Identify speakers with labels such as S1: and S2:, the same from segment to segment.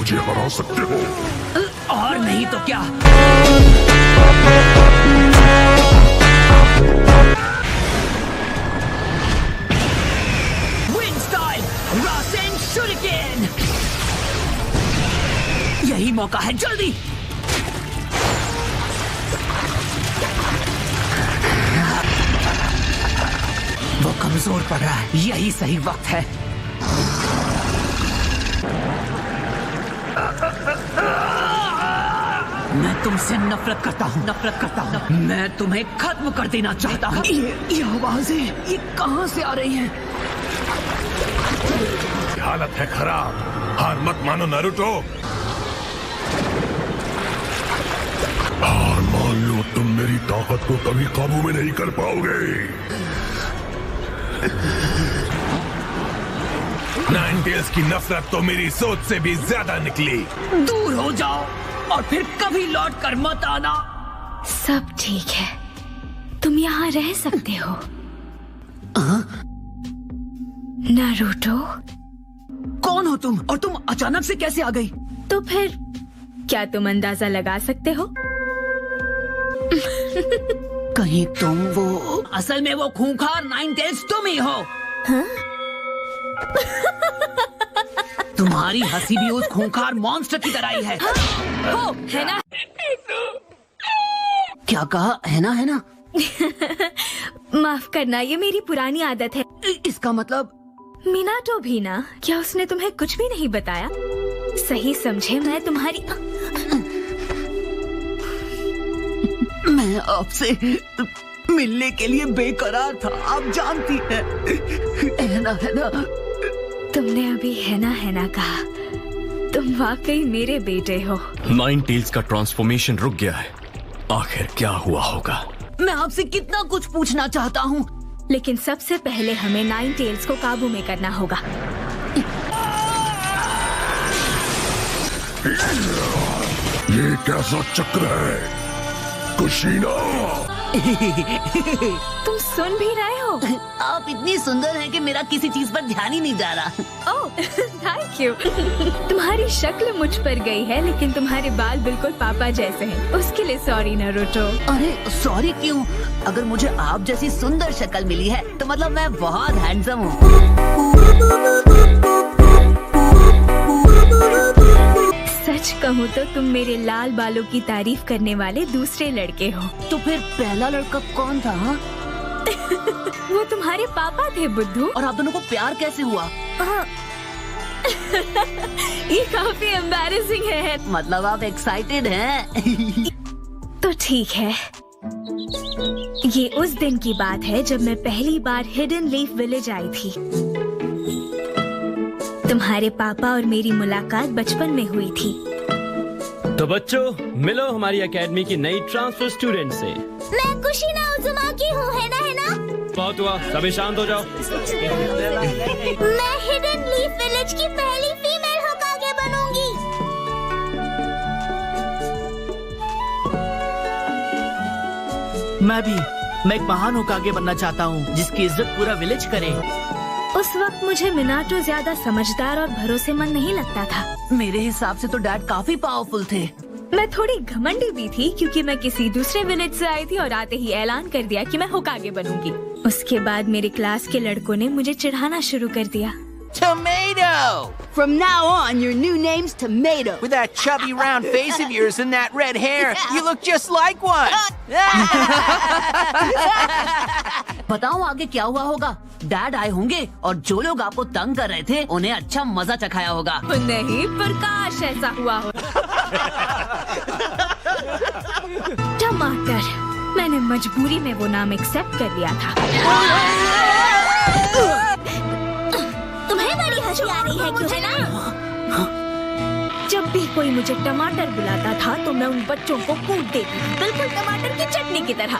S1: मुझे हरा सकते हो।
S2: और नहीं तो क्या। Wind style, rasen shuriken. यही मौका है, जल्दी। वो कमजोर पड़ रहा है, यही सही वक्त है। मैं तुमसे नफरत करता हूँ, मैं तुम्हें खत्म कर देना चाहता हूँ। ये आवाजें, ये कहाँ से आ रही हैं?
S1: हालत है खराब, हार मत मानो नारुतो। हार मान लो, तुम मेरी ताकत को कभी काबू में नहीं कर पाओगे। नाइन टेल्स की नफरत तो मेरी सोच से भी ज्यादा निकली।
S2: दूर हो जाओ और फिर कभी लौट कर मत आना।
S3: सब ठीक है, तुम यहाँ रह सकते हो। नारुतो,
S2: कौन हो तुम और तुम अचानक से कैसे आ गई?
S3: तो फिर क्या तुम अंदाजा लगा सकते हो?
S2: कहीं तुम वो, असल में वो खूंखार नाइन टेल्स तुम ही हो।
S3: हाँ?
S2: तुम्हारी हंसी भी उस खूंखार मॉन्स्टर की तरह ही है।
S3: हो, है ना?
S2: क्या कहा? है ना?
S3: माफ करना, ये मेरी पुरानी आदत है।
S2: इसका मतलब?
S3: मिनाटो भी ना, क्या उसने तुम्हें कुछ भी नहीं बताया? सही समझे, मैं तुम्हारी
S2: मैं आपसे मिलने के लिए बेकरार था, आप जानती है ना?
S3: तुमने अभी है ना कहा। तुम वाकई मेरे बेटे हो।
S4: नाइन टेल्स का ट्रांसफॉर्मेशन रुक गया है, आखिर क्या हुआ होगा?
S2: मैं आपसे कितना कुछ पूछना चाहता हूँ,
S3: लेकिन सबसे पहले हमें नाइन टेल्स को काबू में करना होगा।
S1: ये कैसा चक्र है कुशीना?
S3: तुम सुन भी रहे हो?
S2: आप इतनी सुंदर हैं कि मेरा किसी चीज पर ध्यान ही नहीं जा रहा।
S3: ओह, थैंक यू। तुम्हारी शक्ल मुझ पर गई है, लेकिन तुम्हारे बाल बिल्कुल पापा जैसे हैं। उसके लिए सॉरी नारुतो।
S2: अरे सॉरी क्यों? अगर मुझे आप जैसी सुंदर शक्ल मिली है तो मतलब मैं बहुत हैंडसम हूँ।
S3: सच कहूँ तो तुम मेरे लाल बालों की तारीफ करने वाले दूसरे लड़के हो।
S2: तो फिर पहला लड़का कौन था? हाँ?
S3: वो तुम्हारे पापा थे बुद्धू।
S2: और आप दोनों को प्यार कैसे हुआ?
S3: ये काफी एम्बैरेसिंग है।
S2: मतलब आप एक्साइटेड हैं?
S3: तो ठीक है, ये उस दिन की बात है जब मैं पहली बार हिडन लीफ विलेज आई थी। तुम्हारे पापा और मेरी मुलाकात बचपन में हुई थी।
S5: तो बच्चों, मिलो हमारी एकेडमी की नई ट्रांसफर स्टूडेंट से।
S6: मैं कुशीना उजुमाकी हूँ, है ना?
S5: बहुत हुआ, सभी शांत हो जाओ।
S6: मैं हिडन लीफ विलेज की पहली फीमेल होकागे बनूंगी।
S2: मैं एक महान होकागे बनना चाहता हूँ जिसकी इज्जत पूरा विलेज करे।
S3: उस वक्त मुझे मिनाटो ज्यादा समझदार और भरोसेमंद नहीं लगता था।
S2: मेरे हिसाब से तो डैड काफी पावरफुल थे।
S3: मैं थोड़ी घमंडी भी थी क्योंकि मैं किसी दूसरे विलेज से आई थी और आते ही ऐलान कर दिया कि मैं होकागे बनूंगी। उसके बाद मेरे क्लास के लड़कों ने मुझे चिढ़ाना शुरू कर दिया।
S7: Tomato!
S8: From now on, your new name's Tomato.
S7: With that chubby round face of yours and that red hair, you look just like one!
S2: बताओ आगे क्या हुआ होगा? डैड आए होंगे और जो लोग आपको तंग कर रहे थे उन्हें अच्छा मजा चखाया होगा।
S3: नहीं, प्रकाश ऐसा हुआ हो। टमाटर, मैंने मजबूरी में वो नाम एक्सेप्ट कर लिया था।
S6: तुम्हें बड़ी हंसी आ रही है क्यों, है ना?
S3: जब भी कोई मुझे टमाटर बुलाता था तो मैं उन बच्चों को कूट देती थी, बिल्कुल टमाटर की चटनी की तरह।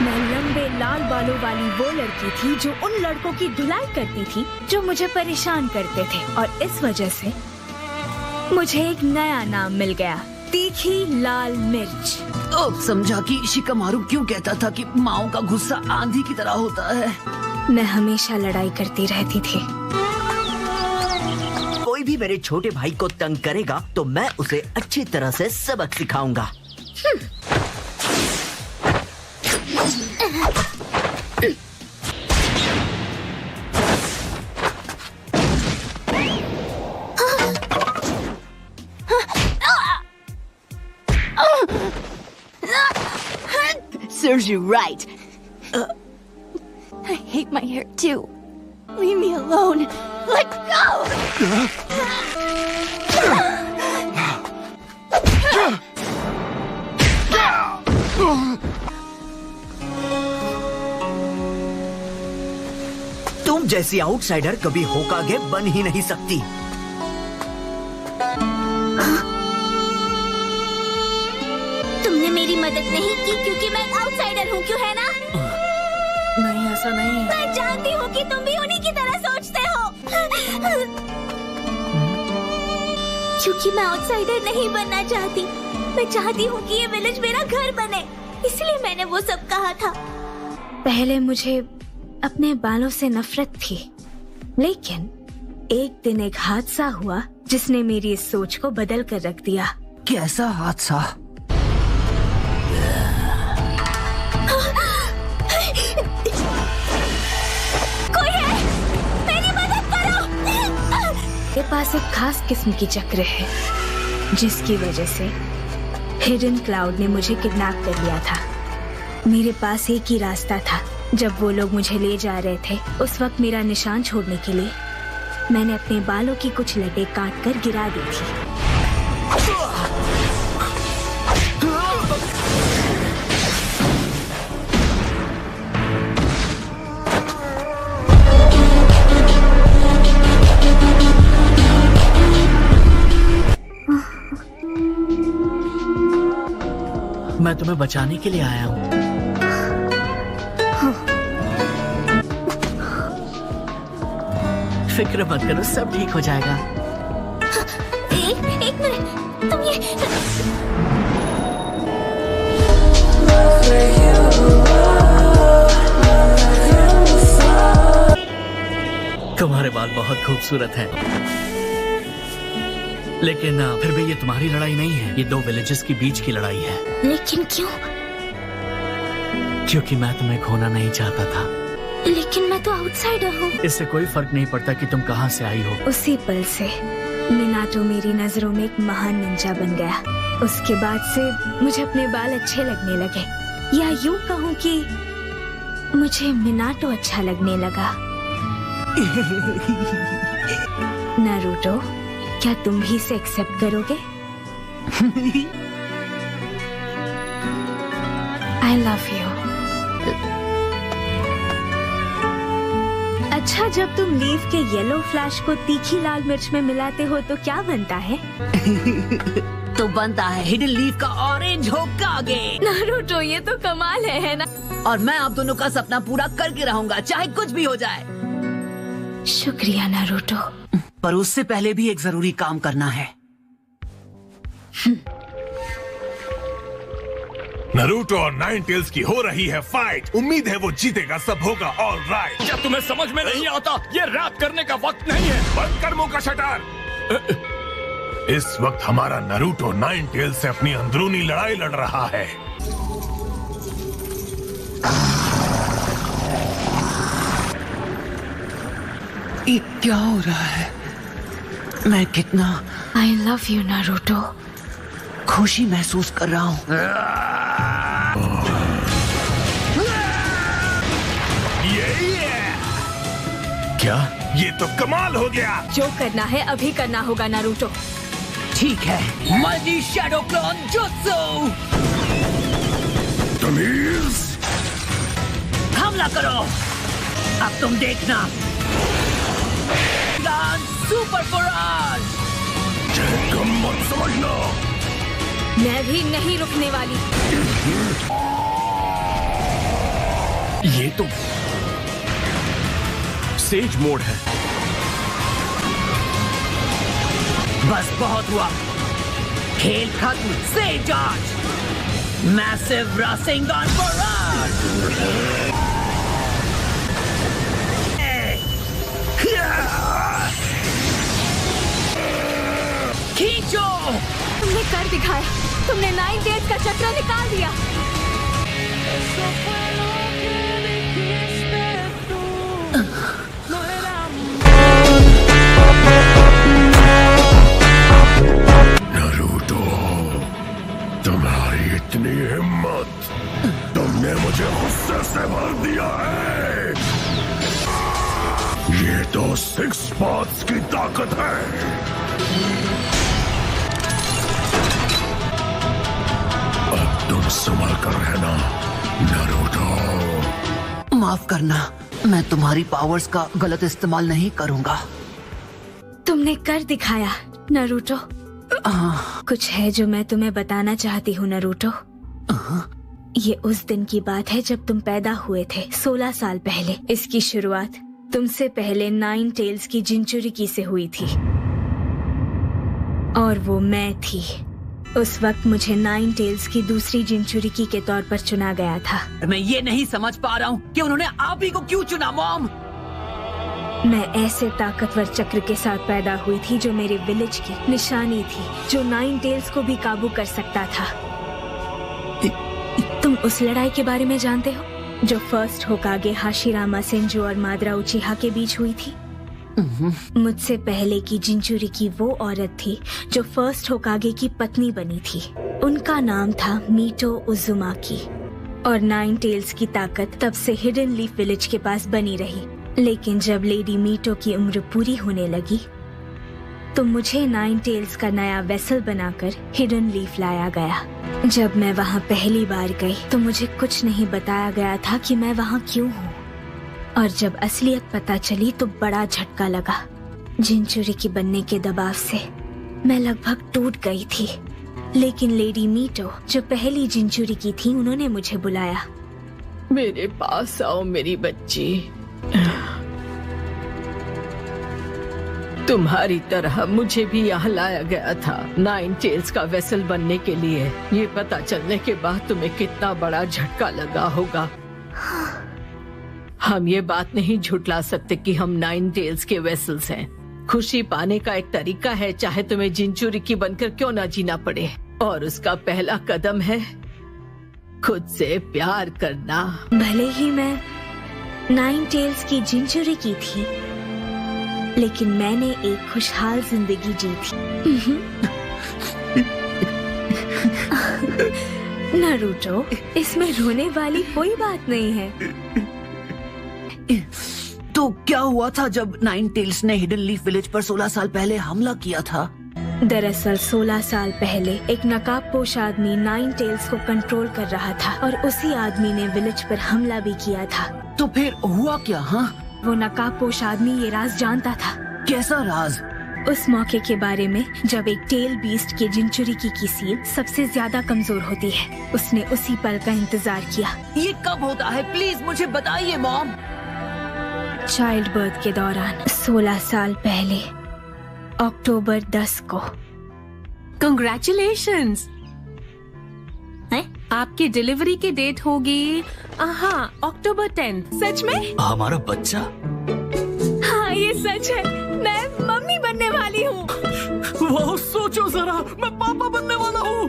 S3: मैं लंबे लाल बालों वाली वो लड़की थी जो उन लड़कों की धुलाई करती थी जो मुझे परेशान करते थे, और इस वजह से मुझे एक नया नाम मिल गया, तीखी लाल मिर्च।
S2: अब समझा कि शिकामारू क्यों कहता था कि माओ का गुस्सा आंधी की तरह होता है।
S3: मैं हमेशा लड़ाई करती रहती थी।
S9: कोई भी मेरे छोटे भाई को तंग करेगा तो मैं उसे अच्छी तरह से सबक सिखाऊंगा।
S8: Serves you right.
S6: I hate my hair too. Leave me alone. Let go!
S9: तुम जैसी आउटसाइडर कभी होकागे बन ही नहीं सकती।
S6: तुमने मेरी मदद नहीं की क्योंकि मैं आउटसाइडर हूँ, क्यों है ना?
S9: नहीं, ऐसा नहीं।
S6: मैं जानती हूँ कि तुम भी उन्हीं की तरह सोचते हो। क्योंकि मैं आउटसाइडर नहीं बनना चाहती। मैं चाहती हूँ कि ये विलेज मेरा घर बने, इसलिए मैंने वो सब कहा था।
S3: पहले मुझे अपने बालों से नफरत थी, लेकिन एक दिन एक हादसा हुआ जिसने मेरी इस सोच को बदल कर रख दिया।
S7: कैसा हादसा?
S6: कोई है? मेरी मदद करो!
S3: मेरे पास एक खास किस्म की चक्र है जिसकी वजह से हिडन क्लाउड ने मुझे किडनैप कर लिया था। मेरे पास एक ही रास्ता था। जब वो लोग मुझे ले जा रहे थे, उस वक्त मेरा निशान छोड़ने के लिए मैंने अपने बालों की कुछ लटें काट कर गिरा दी थी।
S9: मैं तुम्हें बचाने के लिए आया हूँ। फिक्र मत करो, सब ठीक हो जाएगा।
S6: एक मिनट, तुम ये
S9: तुम्हारे बाल बहुत खूबसूरत हैं, लेकिन फिर भी ये तुम्हारी लड़ाई नहीं है, ये दो विलेजेस के बीच की लड़ाई है।
S3: लेकिन क्यों?
S9: क्योंकि मैं तुम्हें खोना नहीं चाहता था।
S3: लेकिन मैं तो आउटसाइडर हूँ।
S9: इससे कोई फर्क नहीं पड़ता कि तुम कहाँ से आई हो।
S3: उसी पल से मिनाटो मेरी नजरों में एक महान निंजा बन गया। उसके बाद से मुझे अपने बाल अच्छे लगने लगे, या यूं कहूँ कि मुझे मिनाटो अच्छा लगने लगा। नारुतो, क्या तुम भी इसे एक्सेप्ट करोगे? I love you. अच्छा, जब तुम लीफ के येलो फ्लैश को तीखी लाल मिर्च में मिलाते हो तो क्या बनता है?
S2: तो बनता है हिडन लीफ का ऑरेंज होकागे।
S3: नारुतो, ये तो कमाल है ना?
S2: और मैं आप दोनों का सपना पूरा करके रहूंगा, चाहे कुछ भी हो जाए।
S3: शुक्रिया नारुतो।
S7: पर उससे पहले भी एक जरूरी काम करना है।
S1: नारुतो और नाइन टेल्स की हो रही है फाइट। उम्मीद है वो जीतेगा, सब होगा ऑल राइट।
S4: क्या तुम्हें समझ में नहीं आता? ये रैप करने का वक्त नहीं है।
S1: बंद कर मुंह का शटर। इस वक्त हमारा नारुतो नाइन टेल्स से अपनी अंदरूनी लड़ाई लड़ रहा है।
S7: ये क्या हो रहा है? मैं कितना
S3: I love you नारुतो।
S7: खुशी महसूस कर रहा हूँ।
S1: क्या? ये तो कमाल हो गया।
S3: जो करना है अभी करना होगा नारुतो।
S2: ठीक है, मल्टी शैडो क्लोन जुत्सु।
S1: तमीज,
S2: हमला करो। अब तुम देखना। सुपर फुराज।
S1: कम मत समझना।
S3: मैं भी नहीं रुकने वाली।
S4: ये तो सेज मोड है।
S2: बस बहुत हुआ, खेल खत्म। से जॉर्ज, मैसिव रासिंगन फुराज।
S3: दिखाया। तुमने 9 डेज का चक्र निकाल दिया।
S1: नरूटो, तुम्हारी इतनी हिम्मत, तुमने मुझे गुस्से से भर दिया है। ये तो 6 पाथ्स की ताकत है। अब तुम संभल कर रहना नरूटो।
S2: माफ करना, मैं तुम्हारी पावर्स का गलत इस्तेमाल नहीं करूंगा।
S3: तुमने कर दिखाया नरूटो। कुछ है जो मैं तुम्हें बताना चाहती हूँ नरूटो। ये उस दिन की बात है जब तुम पैदा हुए थे 16 साल पहले। इसकी शुरुआत तुमसे पहले 9 टेल्स की जिंचुरिकी से हुई थी और वो मैं थी। उस वक्त मुझे 9 टेल्स की दूसरी जिंचुरिकी के तौर पर चुना गया था।
S2: मैं ये नहीं समझ पा रहा हूँ कि उन्होंने आप ही को क्यों चुना मॉम।
S3: मैं ऐसे ताकतवर चक्र के साथ पैदा हुई थी जो मेरे विलेज की निशानी थी, जो 9 टेल्स को भी काबू कर सकता था। तुम उस लड़ाई के बारे में जानते हो जो फर्स्ट होकागे हाशिरामा सेंजो और मादरा उचिहा के बीच हुई थी? मुझसे पहले की जिंचुरिकी वो औरत थी जो फर्स्ट होकागे की पत्नी बनी थी। उनका नाम था मीटो उजुमाकी और 9 टेल्स की ताकत तब से हिडन लीफ विलेज के पास बनी रही। लेकिन जब लेडी मीटो की उम्र पूरी होने लगी तो मुझे 9 टेल्स का नया वेसल बनाकर हिडन लीफ लाया गया। जब मैं वहाँ पहली बार गई तो मुझे कुछ नहीं बताया गया था कि मैं वहाँ क्यों हूँ, और जब असलियत पता चली तो बड़ा झटका लगा। जिंचुरिकी बनने के दबाव से मैं लगभग टूट गई थी। लेकिन लेडी मीटो जो पहली जिंचुरिकी थी, उन्होंने मुझे बुलाया।
S2: मेरे पास आओ मेरी बच्ची। तुम्हारी तरह मुझे भी यहाँ लाया गया था 9 टेल्स का वेसल बनने के लिए। ये पता चलने के बाद तुम्हें कितना बड़ा झटका लगा होगा। हम ये बात नहीं झुटला सकते कि हम 9 टेल्स के वेसल्स हैं। खुशी पाने का एक तरीका है, चाहे तुम्हें जिंचुरिकी बनकर क्यों ना जीना पड़े। और उसका पहला कदम है खुद से प्यार करना।
S3: भले ही मैं 9 टेल्स की जिंचुरिकी थी, लेकिन मैंने एक खुशहाल जिंदगी जी थी। नारुतो, इसमें रोने वाली कोई बात नहीं है।
S2: तो क्या हुआ था जब 9 टेल्स ने हिडन लीफ विलेज पर 16 साल पहले हमला किया था?
S3: दरअसल 16 साल पहले एक नकाबपोश आदमी 9 टेल्स को कंट्रोल कर रहा था और उसी आदमी ने विलेज पर हमला भी किया था।
S2: तो फिर हुआ क्या? हाँ,
S3: वो नकाबपोश आदमी ये राज जानता था।
S2: कैसा राज?
S3: उस मौके के बारे में जब एक टेल बीस्ट के जिंचुरिकी की सील सबसे ज्यादा कमजोर होती है। उसने उसी पल का इंतजार किया।
S2: ये कब होता है? प्लीज मुझे बताइए मॉम।
S3: चाइल्ड बर्थ के दौरान 16 साल पहले अक्टूबर 10 को।
S10: कंग्रेचुलेशंस। आपकी डिलीवरी की डेट होगी हाँ अक्टूबर 10। सच में?
S4: हमारा बच्चा?
S3: हाँ ये सच है, मैं मम्मी बनने वाली हूँ।
S4: वो सोचो जरा, मैं पापा बनने वाला हूँ।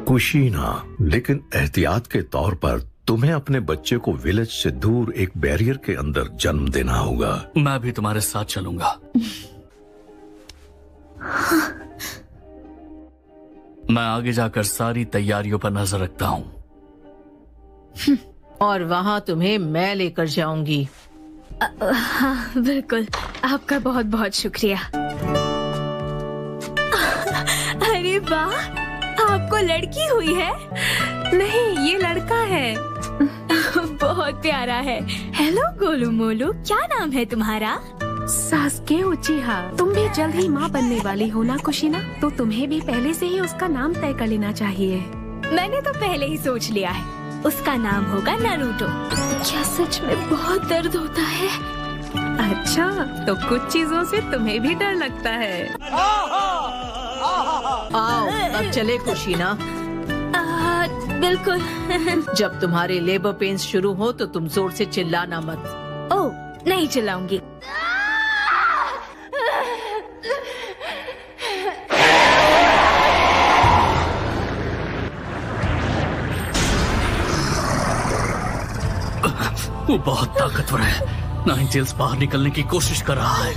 S11: खुशी ना, लेकिन एहतियात के तौर पर तुम्हें अपने बच्चे को विलेज से दूर एक बैरियर के अंदर जन्म देना होगा।
S4: मैं भी तुम्हारे साथ चलूंगा। मैं आगे जाकर सारी तैयारियों पर नजर रखता हूँ।
S10: और वहाँ तुम्हें मैं लेकर जाऊंगी।
S3: हाँ बिल्कुल, आपका बहुत बहुत शुक्रिया। अरे वाह, आपको लड़की हुई है?
S10: नहीं, ये लड़का है।
S3: बहुत प्यारा है। हेलो गोलू मोलू, क्या नाम है तुम्हारा?
S10: सासुके उचिहा। तुम भी जल्द ही माँ बनने वाली हो ना कुशिना, तो तुम्हें भी पहले से ही उसका नाम तय कर लेना चाहिए।
S3: मैंने तो पहले ही सोच लिया है, उसका नाम होगा नारुतो। क्या सच में बहुत दर्द होता है?
S10: अच्छा, तो कुछ चीजों से तुम्हें भी डर लगता है।
S2: आओ अब चले कुशिना।
S3: बिल्कुल।
S2: जब तुम्हारे लेबर पेन्स शुरू हो तो तुम जोर से चिल्लाना मत।
S3: ओह नहीं चिल्लाऊंगी।
S12: वो बहुत ताकतवर है। नाइन टेल्स बाहर निकलने की कोशिश कर रहा है।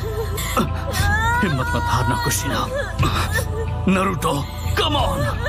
S12: हिम्मत मत हारना कुशिना। Naruto, come on.